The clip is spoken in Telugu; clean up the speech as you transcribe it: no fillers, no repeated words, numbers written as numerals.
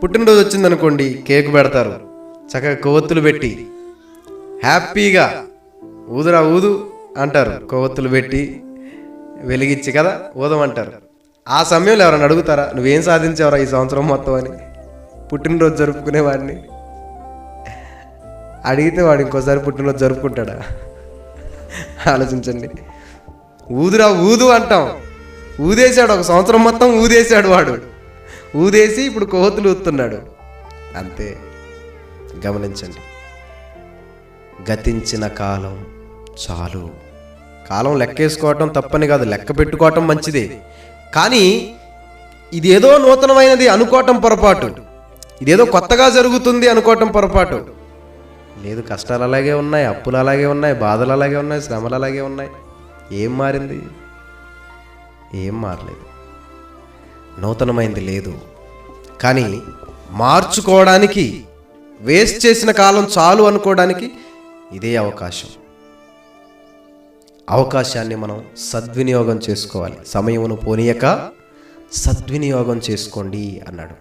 పుట్టినరోజు వచ్చిందనుకోండి, కేక్ పెడతారు, చక్కగా కొవ్వొత్తులు పెట్టి హ్యాపీగా ఊదురా ఊదు అంటారు. కొవ్వొత్తులు పెట్టి వెలిగించి కదా ఊదమంటారు. ఆ సమయంలో ఎవరైనా అడుగుతారా, నువ్వేం సాధించావురా ఈ సంవత్సరం మొత్తం అని? పుట్టినరోజు జరుపుకునేవాడిని అడిగితే వాడు ఇంకోసారి పుట్టినరోజు జరుపుకుంటాడా? ఆలోచించండి. ఊదురా ఊదు అంటాం. ఊదేశాడు, ఒక సంవత్సరం మొత్తం ఊదేశాడు వాడు. ఊదేసి ఇప్పుడు కొవ్వొత్తులు ఊదుతున్నాడు. అంతే. గమనించండి, గతించిన కాలం చాలు. కాలం లెక్కేసుకోవటం తప్పని కాదు, లెక్క పెట్టుకోవటం మంచిదే. కానీ ఇదేదో నూతనమైనది అనుకోవటం పొరపాటు. ఇదేదో కొత్తగా జరుగుతుంది అనుకోవటం పొరపాటు. లేదు, కష్టాలు అలాగే ఉన్నాయి, అప్పులు అలాగే ఉన్నాయి, బాధలు అలాగే ఉన్నాయి, శ్రమలు అలాగే ఉన్నాయి. ఏం మారింది? ఏం మారలేదు. నూతనమైంది లేదు. కానీ మార్చుకోవడానికి, వేస్ట్ చేసిన కాలం చాలు అనుకోవడానికి ఇదే అవకాశం. అవకాశాన్ని మనం సద్వినియోగం చేసుకోవాలి. సమయమును పోనీయక సద్వినియోగం చేసుకోండి అన్నాడు.